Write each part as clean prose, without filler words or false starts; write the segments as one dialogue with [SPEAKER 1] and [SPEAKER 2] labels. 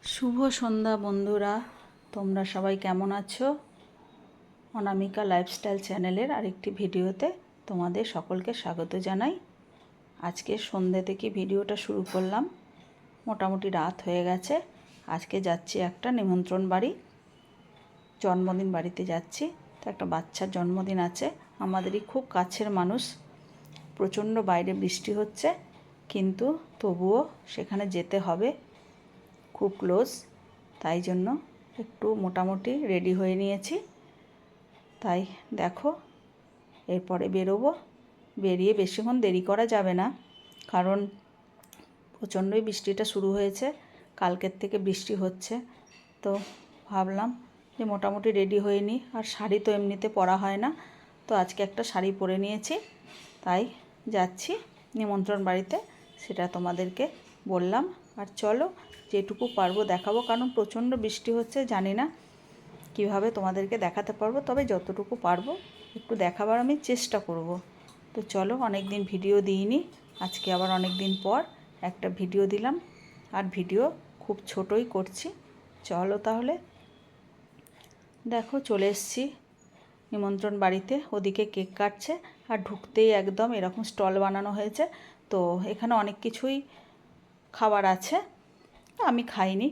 [SPEAKER 1] শুভ সন্ধ্যা বন্ধুরা, তোমরা সবাই কেমন আছো? অনামিকা লাইফস্টাইল চ্যানেলের আরেকটি ভিডিওতে তোমাদের সকলকে স্বাগত জানাই। আজকে সন্ধ্যে থেকে ভিডিওটা শুরু করলাম। মোটামুটি রাত হয়ে গেছে। আজকে যাচ্ছি একটা নিমন্ত্রণ বাড়ি, জন্মদিন বাড়িতে যাচ্ছি। তো একটা বাচ্চার জন্মদিন আছে, আমাদেরই খুব কাছের মানুষ। প্রচণ্ড বাইরে বৃষ্টি হচ্ছে, কিন্তু তবুও সেখানে যেতে হবে, খুব ক্লোজ। তাই জন্য একটু মোটামুটি রেডি হয়ে নিয়েছি। তাই দেখো, এরপরে বেরোবো। বেরিয়ে বেশিক্ষণ দেরি করা যাবে না, কারণ প্রচণ্ডই বৃষ্টিটা শুরু হয়েছে, কালকের থেকে বৃষ্টি হচ্ছে। তো ভাবলাম যে মোটামুটি রেডি হয়ে নিই। আর শাড়ি তো এমনিতে পরা হয় না, তো আজকে একটা শাড়ি পরে নিয়েছি। তাই যাচ্ছি নিমন্ত্রণ বাড়িতে, সেটা তোমাদেরকে বললাম। আর চলো, যেটুকু পারবো দেখাবো, কারণ প্রচণ্ড বৃষ্টি হচ্ছে। জানি না কিভাবে তোমাদেরকে দেখাতে পারবো, তবে যতটুকু পারবো একটু দেখাবার আমি চেষ্টা করব। তো চলো, অনেক দিন ভিডিও দিইনি, আজকে আবার অনেক দিন পর একটা ভিডিও দিলাম। আর ভিডিও খুব ছোটই করছি। চলো তাহলে, দেখো চলে এসেছি নিমন্ত্রণ বাড়িতে। ওদিকে কেক কাটছে, আর ঢুকতেই একদম এরকম স্টল বানানো হয়েছে। তো এখানে অনেক কিছুই খাবার আছে, আমি খাইনি।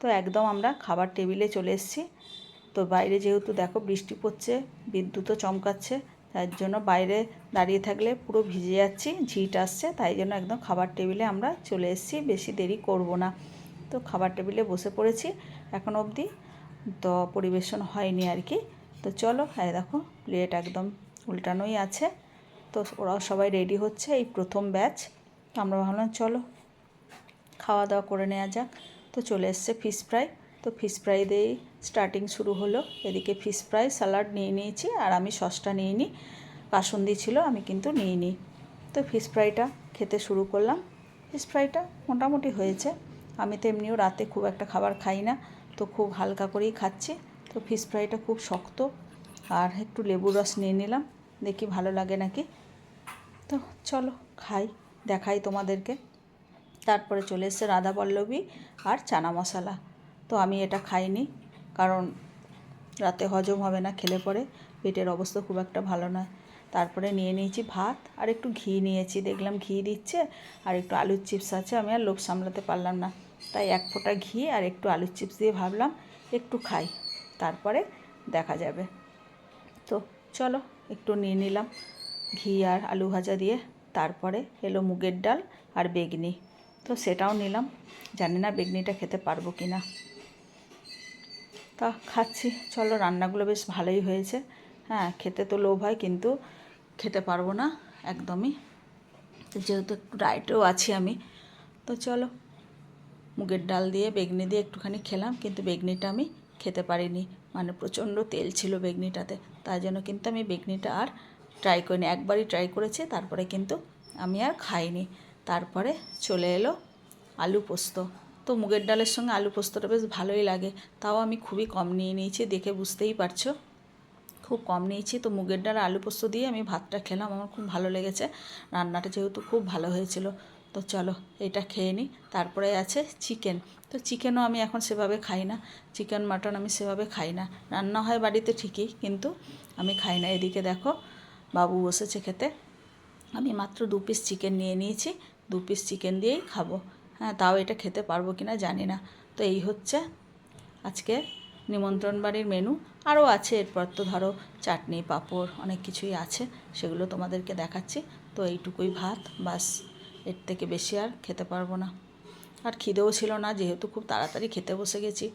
[SPEAKER 1] তো একদম আমরা খাবার টেবিলে চলে এসেছি। তো বাইরে যেহেতু দেখো বৃষ্টি পড়ছে, বিদ্যুৎও চমকাচ্ছে, তার জন্য বাইরে দাঁড়িয়ে থাকলে পুরো ভিজে যাচ্ছি, ঝিট আসছে। তাই জন্য একদম খাবার টেবিলে আমরা চলে এসেছি, বেশি দেরি করব না। তো খাবার টেবিলে বসে পড়েছি। এখন অবধি তো পরিবেশন হয়নি আর কি। তো চলো, হ্যাঁ দেখো প্লেট একদম উল্টানোই আছে। তো ওরাও সবাই রেডি হচ্ছে, এই প্রথম ব্যাচ। আমরা ভাবলাম চলো খাওয়া দাওয়া করে নেওয়া যাক। তো চলে এসছে ফিশ ফ্রাই। তো ফিশ ফ্রাই দিয়েই স্টার্টিং শুরু হলো। এদিকে ফিশ ফ্রাই স্যালাড নিয়ে নিয়েছি, আর আমি সসটা নিয়ে নিই। কাসুন্দি ছিল, আমি কিন্তু নিয়ে নিই। তো ফিশ ফ্রাইটা খেতে শুরু করলাম। ফিশ ফ্রাইটা মোটামুটি হয়েছে। আমি তো এমনিও রাতে খুব একটা খাবার খাই না, তো খুব হালকা করেই খাচ্ছি। তো ফিশ ফ্রাইটা খুব শক্ত, আর একটু লেবুর রস নিয়ে নিলাম, দেখি ভালো লাগে নাকি। তো চলো খাই, দেখাই তোমাদেরকে। তারপরে চলে এসছে রাধা পল্লবী আর চানা মশলা। তো আমি এটা খাইনি, কারণ রাতে হজম হবে না খেলে পরে, পেটের অবস্থা খুব একটা ভালো নয়। তারপরে নিয়ে নিয়েছি ভাত, আর একটু ঘি নিয়েছি, দেখলাম ঘি দিচ্ছে, আর একটু আলুর চিপস আছে। আমি আর লোভ সামলাতে পারলাম না, তাই এক ফোঁটা ঘি আর একটু আলুর চিপস দিয়ে ভাবলাম একটু খাই, তারপরে দেখা যাবে। তো চলো একটু নিয়ে নিলাম ঘি আর আলু ভাজা দিয়ে। তারপরে এলো মুগের ডাল আর বেগনি, তো সেটাও নিলাম। জানি না বেগনিটা খেতে পারবো কি না, তা খাচ্ছি। চলো, রান্নাগুলো বেশ ভালোই হয়েছে। হ্যাঁ, খেতে তো লোভ হয়, কিন্তু খেতে পারবো না একদমই, তো যেহেতু একটু ডায়েটেও আছি আমি। তো চলো, মুগের ডাল দিয়ে বেগনি দিয়ে একটুখানি খেলাম, কিন্তু বেগনিটা আমি খেতে পারিনি, মানে প্রচণ্ড তেল ছিল বেগনিটাতে। তাই জন্য কিন্তু আমি বেগনিটা আর ট্রাই করিনি, একবারই ট্রাই করেছি, তারপরে কিন্তু আমি আর খাইনি। তারপরে চলে এলো আলু পোস্ত। তো মুগের ডালের সঙ্গে আলু পোস্তটা বেশ ভালোই লাগে, তাও আমি খুবই কম নিয়ে নিয়েছি, দেখে বুঝতেই পারছো খুব কম নিয়েছি। তো মুগের ডাল আলু পোস্ত দিয়ে আমি ভাতটা খেলাম, আমার খুব ভালো লেগেছে। রান্নাটা যেহেতু খুব ভালো হয়েছিল। তো চলো এটা খেয়ে নিই। তারপরে আছে চিকেন। তো চিকেনও আমি এখন সেভাবে খাই না, চিকেন মাটন আমি সেভাবে খাই না। রান্না হয় বাড়িতে ঠিকই, কিন্তু আমি খাই না। এদিকে দেখো বাবু বসেছে খেতে, আমি মাত্র 2 পিস চিকেন নিয়ে নিয়েছি, 2 পিস চিকেন দিয়েই খাবো। হ্যাঁ, তাও এটা খেতে পারবো কি না জানি না। তো এই হচ্ছে আজকে নিমন্ত্রণ বাড়ির মেনু। আরও আছে, এরপর তো ধরো চাটনি পাঁপড় অনেক কিছুই আছে, সেগুলো তোমাদেরকে দেখাচ্ছি। তো এইটুকুই ভাত, বাস, এর থেকে বেশি আর খেতে পারবো না। আর খিদেও ছিল না, যেহেতু খুব তাড়াতাড়ি খেতে বসে গেছি,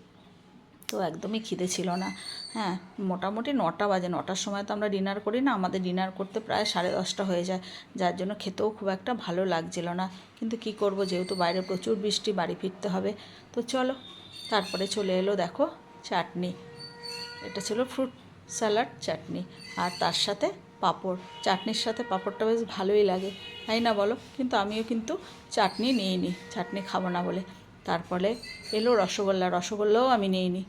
[SPEAKER 1] তো একদমই খিদে ছিল না। হ্যাঁ, মোটামুটি 9টা বাজে, 9টার সময় তো আমরা ডিনার করি না, আমাদের ডিনার করতে প্রায় 10:30টা হয়ে যায়, যার জন্য খেতেও খুব একটা ভালো লাগছিল না। কিন্তু কি করব, যেহেতু বাইরে প্রচুর বৃষ্টি, বাড়ি ফিরতে হবে। তো চলো, তারপরে চলে এলো দেখো চাটনি। এটা ছিল ফ্রুট স্যালাড চাটনি, আর তার সাথে পাঁপড়। চাটনির সাথে পাঁপড়টা বেশ ভালোই লাগে, তাই না বলো? কিন্তু আমিও কিন্তু চাটনি নিইনি, চাটনি খাবো না বলে। তারপরে এলো রসগোল্লা, রসগোল্লাও আমি নিইনি।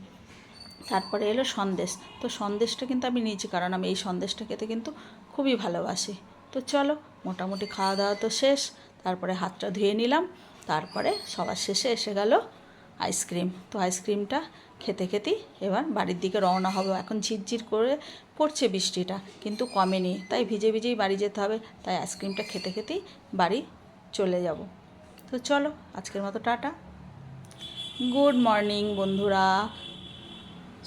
[SPEAKER 1] তারপরে এলো সন্দেশ। তো সন্দেশটা কিন্তু আমি নিয়েছি, কারণ আমি এই সন্দেশটা খেতে কিন্তু খুবই ভালোবাসি। তো চলো, মোটামুটি খাওয়া দাওয়া তো শেষ। তারপরে হাতটা ধুয়ে নিলাম। তারপরে সবার শেষে এসে গেল আইসক্রিম। তো আইসক্রিমটা খেতে খেতেই এবার বাড়ির দিকে রওনা হবো। এখন ঝিরঝির করে পড়ছে বৃষ্টিটা, কিন্তু কমেনি, তাই ভিজে ভিজেই বাড়ি যেতে হবে। তাই আইসক্রিমটা খেতে খেতেই বাড়ি চলে যাব। তো চলো, আজকের মতো টাটা। গুড মর্নিং বন্ধুরা।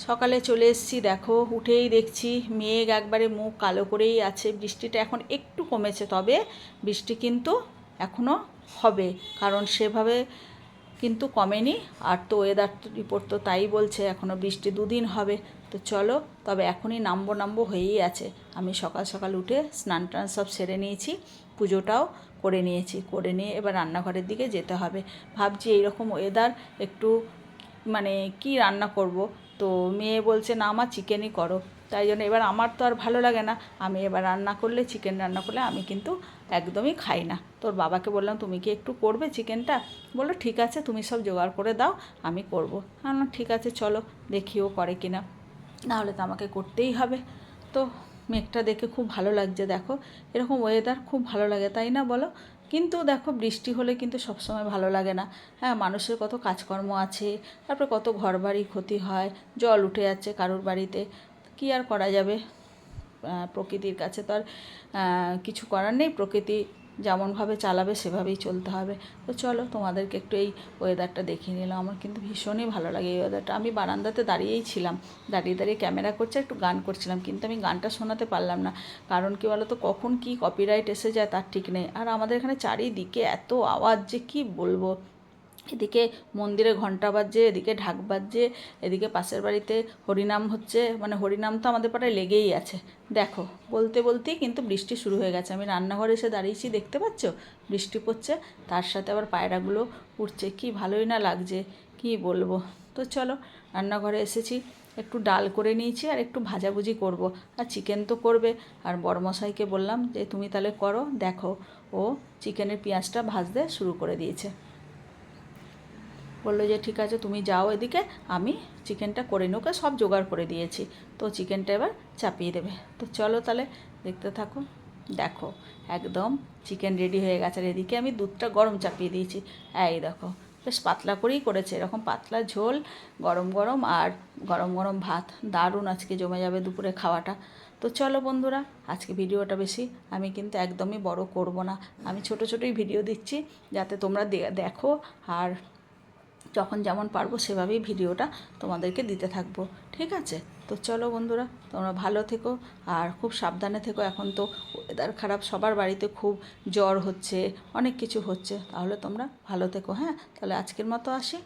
[SPEAKER 1] সকালে চলে এসেছি, দেখো উঠেই দেখছি মেঘ একবারে মুখ কালো করেই আছে। বৃষ্টিটা এখন একটু কমেছে, তবে বৃষ্টি কিন্তু এখনও হবে, কারণ সেভাবে কিন্তু কমেনি। আর তো ওয়েদার রিপোর্ট তো তাই বলছে, এখনও বৃষ্টি 2 দিন হবে। তো চলো, তবে এখনই নামবো হয়েই আছে। আমি সকাল সকাল উঠে স্নান টান সব সেরে নিয়েছি, পুজোটাও করে নিয়েছি, করে নিয়ে এবার রান্নাঘরের দিকে যেতে হবে। ভাবছি এইরকম ওয়েদার একটু মানে কি রান্না করব। তো মেয়ে বলছে না মা চিকেনই করো, তাই জন্য এবার আমার তো আর ভালো লাগে না। আমি এবার রান্না করলে, চিকেন রান্না করলে আমি কিন্তু একদমই খাই না। তোর বাবাকে বললাম তুমি কি একটু করবে চিকেনটা? বললো ঠিক আছে, তুমি সব জোগাড় করে দাও, আমি করবো। আমি বললাম ঠিক আছে চলো দেখি ও করে কিনা, নাহলে তো আমাকে করতেই হবে। তো মেঘটা দেখে খুব ভালো লাগছে, দেখো এরকম ওয়েদার খুব ভালো লাগে, তাই না বলো? কিন্তু দেখো বৃষ্টি হলে কিন্তু সবসময় ভালো লাগে না। হ্যাঁ, মানুষের কত কাজকর্ম আছে, তারপরে কত ঘরবাড়ি ক্ষতি হয়, জল উঠে যাচ্ছে কারোর বাড়িতে, কী আর করা যাবে। প্রকৃতির কাছে তো আর কিছু করার নেই, প্রকৃতি যেমনভাবে চালাবে সেভাবেই চলতে হবে। তো চলো তোমাদেরকে একটু এই ওয়েদারটা দেখিয়ে নিলাম। আমার কিন্তু ভীষণই ভালো লাগে এই ওয়েদারটা। আমি বারান্দাতে দাঁড়িয়েই ছিলাম, দাঁড়িয়ে দাঁড়িয়ে ক্যামেরা করছে, একটু গান করছিলাম, কিন্তু আমি গানটা শোনাতে পারলাম না। কারণ কী বলো তো, কখন কী কপিরাইট এসে যায় তার ঠিক নেই। আর আমাদের এখানে চারিদিকে এত আওয়াজ যে কী বলবো। এদিকে মন্দিরে ঘন্টা বাজছে, এদিকে ঢাক বাজছে, এদিকে পাশের বাড়িতে হরিনাম হচ্ছে, মানে হরিনাম তো আমাদের পাড়ায় লেগেই আছে। দেখো বলতে বলতেই কিন্তু বৃষ্টি শুরু হয়ে গেছে। আমি রান্নাঘরে এসে দাঁড়িয়েছি, দেখতে পাচ্ছ বৃষ্টি পড়ছে, তার সাথে আবার পায়রাগুলো উঠছে, কি ভালোই না লাগছে, কি বলবো। তো চলো, রান্নাঘরে এসেছি, একটু ডাল করে নিয়েছি আর একটু ভাজাভুজি করব, আর চিকেন তো করবে। আর বড়মশাইকে বললাম যে তুমি তাহলে করো, দেখো ও চিকেনের পেঁয়াজটা ভাজতে শুরু করে দিয়েছে। বললো যে ঠিক আছে তুমি যাও এদিকে, আমি চিকেনটা করে নিই, ওকে সব জোগাড় করে দিয়েছি। তো চিকেনটা এবার চাপিয়ে দেবে। তো চলো তাহলে দেখতে থাকো। দেখো একদম চিকেন রেডি হয়ে গেছে, আর এদিকে আমি দুধটা গরম চাপিয়ে দিয়েছি। এই দেখো বেশ পাতলা করেই করেছে, এরকম পাতলা ঝোল, গরম গরম, আর গরম গরম ভাত, দারুণ আজকে জমে যাবে দুপুরে খাওয়াটা। তো চলো বন্ধুরা, আজকে ভিডিওটা বেশি আমি কিন্তু একদমই বড় করব না, আমি ছোট ছোটোই ভিডিও দিচ্ছি, যাতে তোমরা দেখো, আর যখন যেমন পারবো সেভাবেই ভিডিওটা তোমাদেরকে দিতে থাকবো, ঠিক আছে? তো চলো বন্ধুরা, তোমরা ভালো থেকো আর খুব সাবধানে থেকো। এখন তো ওয়েদার খারাপ, সবার বাড়িতে খুব জ্বর হচ্ছে, অনেক কিছু হচ্ছে, তাহলে তোমরা ভালো থেকো। হ্যাঁ, তাহলে আজকের মতো আসি।